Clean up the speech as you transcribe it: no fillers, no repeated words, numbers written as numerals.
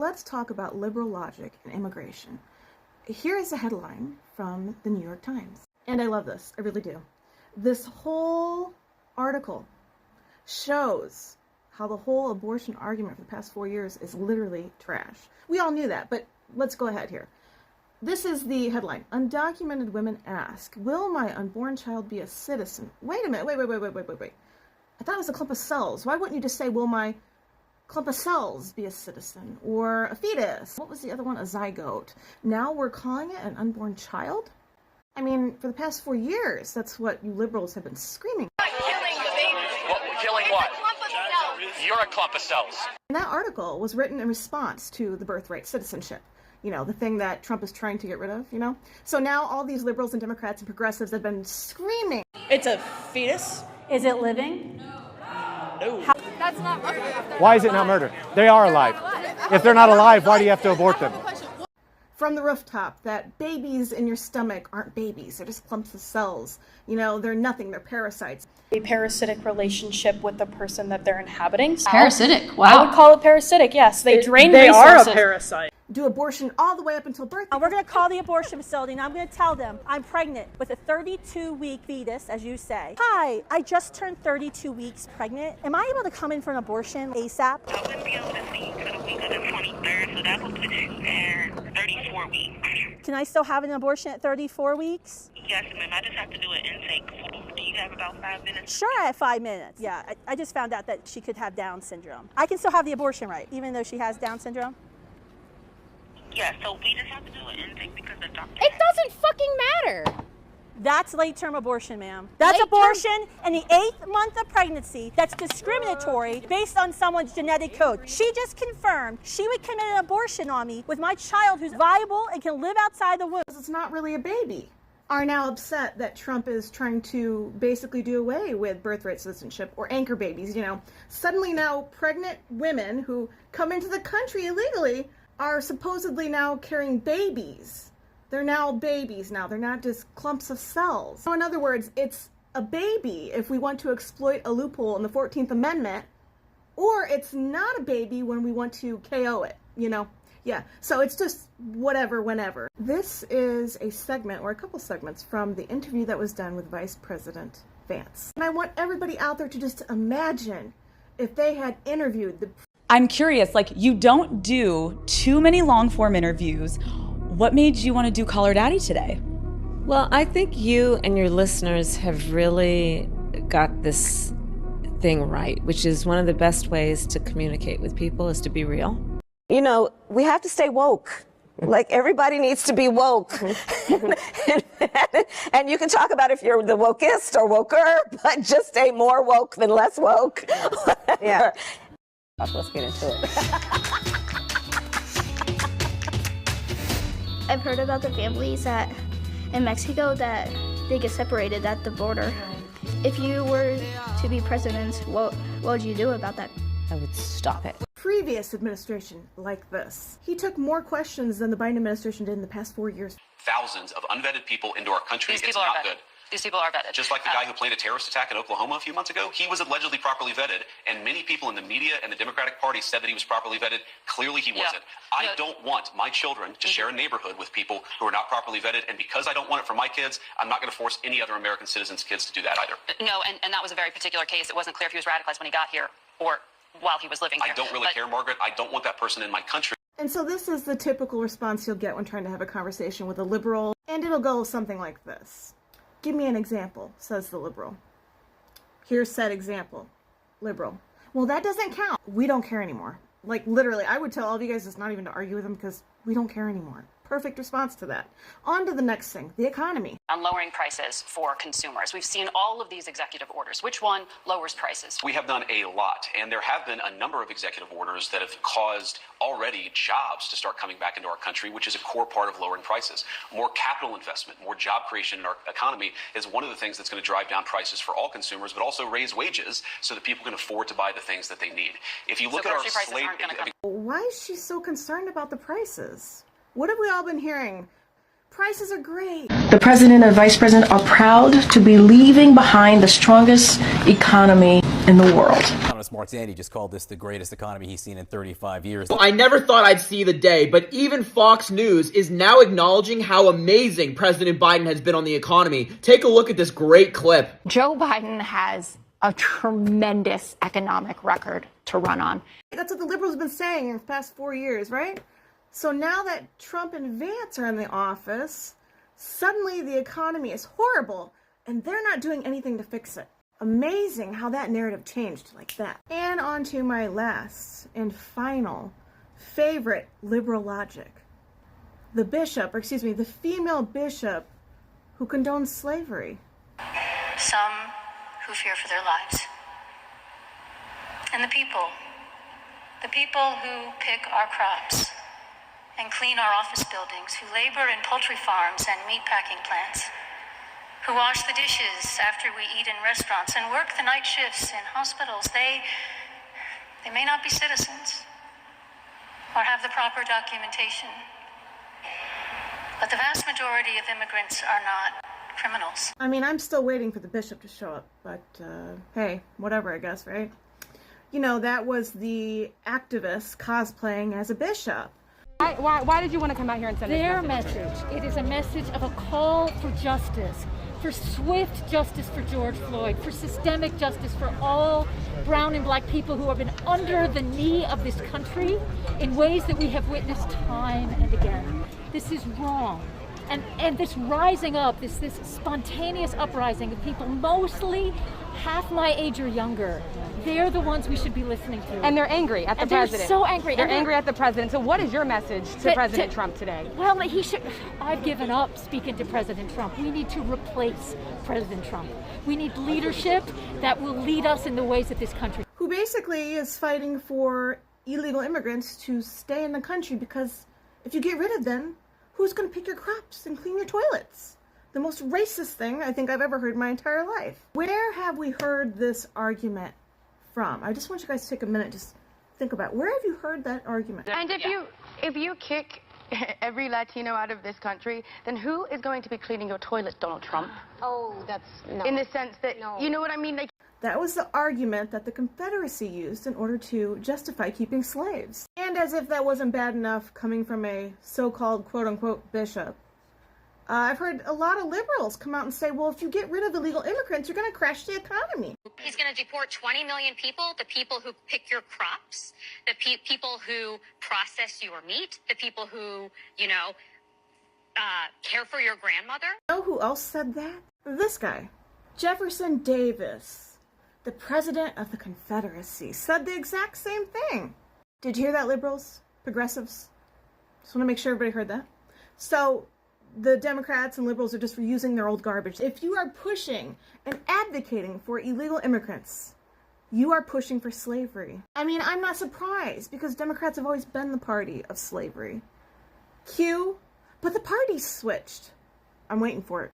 Let's talk about liberal logic and immigration. Here is a headline from the New York Times. And I love this, I really do. This whole article shows how the whole abortion argument for the past 4 years is literally trash. We all knew that, but let's go ahead here. This is the headline. Undocumented women ask, will my unborn child be a citizen? Wait a minute, wait. I thought it was a clump of cells. Why wouldn't you just say, will my clump of cells be a citizen? Or a fetus? What was the other one? A zygote. Now we're calling it an unborn child? I mean, for the past 4 years, that's what you liberals have been screaming. Killing the baby. Killing what? It's a clump of cells. You're a clump of cells. And that article was written in response to the birthright citizenship. You know, the thing that Trump is trying to get rid of, you know? So now all these liberals and Democrats and progressives have been screaming. It's a fetus. Is it living? No. That's not murder. Why is it not murder? They are alive. If they're not alive, why do you have to abort them? From the rooftop that babies in your stomach aren't babies. They're just clumps of cells. You know, they're nothing. They're parasites. A parasitic relationship with the person that they're inhabiting. Parasitic. I Wow. would call it parasitic, yes. They drain They resources. are a parasite. Do abortion all the way up until birth. We're going to call the abortion facility and I'm going to tell them I'm pregnant with a 32-week fetus, as you say. Hi, I just turned 32 weeks pregnant. Am I able to come in for an abortion ASAP? I wouldn't be able to see you for the week of the 23rd, so that would put you at 34 weeks. Can I still have an abortion at 34 weeks? Yes, ma'am. I just have to do an intake. Do you have about 5 minutes? Sure, I have 5 minutes. Yeah, I just found out that she could have Down syndrome. I can still have the abortion, right, even though she has Down syndrome? Yeah, so we just have to do an intake because the doctor... It doesn't fucking matter. That's late-term abortion, ma'am. That's Late-term- abortion in the 8th month of pregnancy. That's discriminatory based on someone's genetic code. She just confirmed she would commit an abortion on me with my child who's viable and can live outside the womb. It's not really a baby. Are now upset that Trump is trying to basically do away with birthright citizenship or anchor babies, you know. Suddenly now pregnant women who come into the country illegally are supposedly now carrying babies. They're now babies now. They're not just clumps of cells. So in other words, it's a baby if we want to exploit a loophole in the 14th Amendment, or it's not a baby when we want to KO it, you know? Yeah, so it's just whatever, whenever. This is a segment, or a couple segments, from the interview that was done with Vice President Vance. And I want everybody out there to just imagine if they had interviewed the... I'm curious, like, you don't do too many long-form interviews. What made you want to do Call Her Daddy today? Well, I think you and your listeners have really got this thing right, which is one of the best ways to communicate with people is to be real. You know, we have to stay woke. Like, everybody needs to be woke. And you can talk about if you're the wokest or woker, but just stay more woke than less woke. Yeah. Let's get into it. I've heard about the families that in Mexico that they get separated at the border. If you were to be president, what would you do about that? I would stop it. Previous administration like this. He took more questions than the Biden administration did in the past 4 years. Thousands of unvetted people into our country. These It's people are not vetted. good. These people are vetted. Just like the guy who planned a terrorist attack in Oklahoma a few months ago, he was allegedly properly vetted, and many people in the media and the Democratic Party said that he was properly vetted. Clearly he wasn't. I don't want my children to share a neighborhood with people who are not properly vetted, and because I don't want it for my kids, I'm not going to force any other American citizens' kids to do that either. No, and that was a very particular case. It wasn't clear if he was radicalized when he got here or while he was living here. I don't really care, Margaret. I don't want that person in my country. And so this is the typical response you'll get when trying to have a conversation with a liberal, and it'll go something like this. Give me an example, says the liberal. Here's said example. Liberal. Well, that doesn't count. We don't care anymore. Like, literally, I would tell all of you guys just not even to argue with them because we don't care anymore. Perfect response to that. On to the next thing, the economy. On lowering prices for consumers. We've seen all of these executive orders. Which one lowers prices? We have done a lot, and there have been a number of executive orders that have caused already jobs to start coming back into our country, which is a core part of lowering prices. More capital investment, more job creation in our economy is one of the things that's going to drive down prices for all consumers, but also raise wages so that people can afford to buy the things that they need. If you look at our slate... Why is she so concerned about the prices? What have we all been hearing? Prices are great. The president and vice president are proud to be leaving behind the strongest economy in the world. Economist Mark Zandi just called this the greatest economy he's seen in 35 years. Well, I never thought I'd see the day, but even Fox News is now acknowledging how amazing President Biden has been on the economy. Take a look at this great clip. Joe Biden has a tremendous economic record to run on. That's what the liberals have been saying in the past 4 years, right? So now that Trump and Vance are in the office, suddenly the economy is horrible and they're not doing anything to fix it. Amazing how that narrative changed like that. And on to my last and final favorite liberal logic. The female bishop who condones slavery. Some who fear for their lives. And the people who pick our crops and clean our office buildings, who labor in poultry farms and meatpacking plants, who wash the dishes after we eat in restaurants and work the night shifts in hospitals. They may not be citizens or have the proper documentation, but the vast majority of immigrants are not criminals. I mean, I'm still waiting for the bishop to show up, but hey, whatever, I guess, right? You know, that was the activist cosplaying as a bishop. Why did you want to come out here and send their message? It is a message of a call for justice, for swift justice for George Floyd, for systemic justice for all brown and black people who have been under the knee of this country in ways that we have witnessed time and again. This is wrong. And this rising up, this spontaneous uprising of people, mostly half my age or younger, they're the ones we should be listening to. And they're angry at the president. They're so angry. They're angry at the president. So what is your message to President Trump today? Well, I've given up speaking to President Trump. We need to replace President Trump. We need leadership that will lead us in the ways of this country. Who basically is fighting for illegal immigrants to stay in the country, because if you get rid of them, who's going to pick your crops and clean your toilets? The most racist thing I think I've ever heard in my entire life. Where have we heard this argument from? I just want you guys to take a minute, just think about it. Where have you heard that argument? And if you kick every Latino out of this country, then who is going to be cleaning your toilets, Donald Trump? Oh, that's no. In the sense that, no. You know what I mean? That was the argument that the Confederacy used in order to justify keeping slaves. And as if that wasn't bad enough coming from a so-called quote-unquote bishop, I've heard a lot of liberals come out and say, well, if you get rid of illegal immigrants, you're going to crash the economy. He's going to deport 20 million people, the people who pick your crops, the people who process your meat, the people who, care for your grandmother. You know who else said that? This guy, Jefferson Davis. The president of the Confederacy, said the exact same thing. Did you hear that, liberals? Progressives? Just want to make sure everybody heard that. So the Democrats and liberals are just reusing their old garbage. If you are pushing and advocating for illegal immigrants, you are pushing for slavery. I mean, I'm not surprised, because Democrats have always been the party of slavery. But the party's switched. I'm waiting for it.